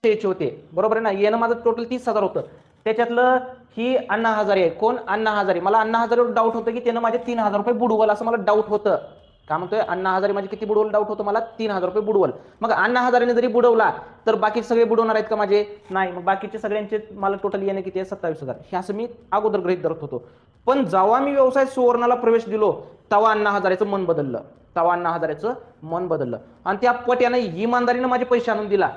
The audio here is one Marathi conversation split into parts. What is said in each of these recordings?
द्यायचे होते, बरोबर आहे ना. येणं माझं टोटल 30,000 होतं. त्याच्यातलं ही अण्णा हजारे आहे. कोण? अण्णा हजारे. मला अण्णा हजारेवर डाऊट होतं की त्यानं माझे 3,000 रुपये बुडवल, असं मला डाऊट होतं. काय म्हणतोय? अण्णा हजारे माझे किती बुडवल डाऊट होतं मला, 3,000 रुपये बुडवल. मग अण्णा हजारेने जरी बुडवला तर बाकी सगळे बुडवणार आहेत का माझे? नाही. मग बाकीचे सगळ्यांचे मला टोटल येणे किती आहे? 27,000. हे असं मी अगोदर गृहीत धरत होतो. पण जेव्हा मी व्यवसाय सुवर्णाला प्रवेश दिलो तेव्हा अण्णा हजारेचं मन बदललं. तेव्हा अण्णा हजारेचं मन बदललं आणि त्या पट्यानं इमानदारीनं माझे पैसे आणून दिला.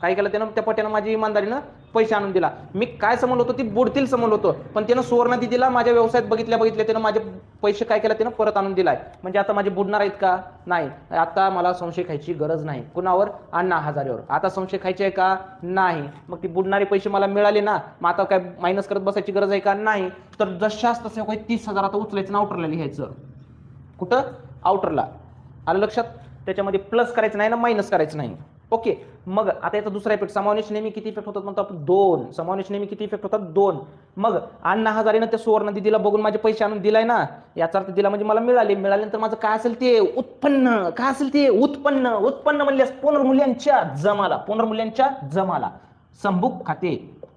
काय केलं त्यानं? त्या पट्यानं माझी इमानदारीनं पैसे आणून दिला. मी काय समजलं होतं ती बुडतील समजलं होतं, पण त्यानं सुवर्ण दिदीला माझ्या व्यवसायात बघितल्या त्यानं माझे पैसे काय केलं? त्यानं परत आणून दिलाय. म्हणजे आता माझे बुडणार आहेत का? नाही. आता मला संशय खायची गरज नाही. कुणावर? अण्णा हजारेवर. आता संशय खायचे आहे का? नाही. मग ती बुडणारे पैसे मला मिळाले ना, मग आता काय मायनस करत बसायची गरज आहे का? नाही. तर जशाच तसं काही 30,000 आता उचलायचं ना, आउटरला लिहायचं. कुठं? आउटरला. आलं लक्षात? त्याच्यामध्ये प्लस करायचं नाही ना, मायनस करायचं नाही. ओके. मग आता याचा दुसरा इफेक्ट, समावेश नेहमी किती इफेक्ट होतात म्हणतो आपण? 2. समावेश नेहमी किती इफेक्ट होतात? 2. मग अण्णा हजारेनं त्या सुवर्ण दिदीला बघून माझे पैसे आणून दिलाय ना, याचा अर्थ दिला म्हणजे मला मिळाल्यानंतर माझं काय असेल ते उत्पन्न. काय असेल ते उत्पन्न. उत्पन्न म्हणल्यास पुनर्मूल्यांच्या जमाला. पुनर्मूल्यांच्या जमाला संबुक खाते.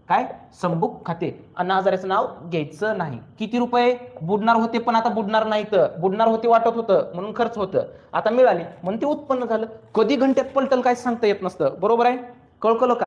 काय? संबुक खाते. अण्णा हजारेचं नाव घ्यायचं नाही. किती रुपये बुडणार होते, पण आता बुडणार नाहीत. बुडणार होते वाटत होतं म्हणून खर्च होतं, आता मिळाले म्हणून ते उत्पन्न झालं. कधी घंट्यात पलटल काय सांगता येत नसतं, बरोबर आहे? कळकलं का?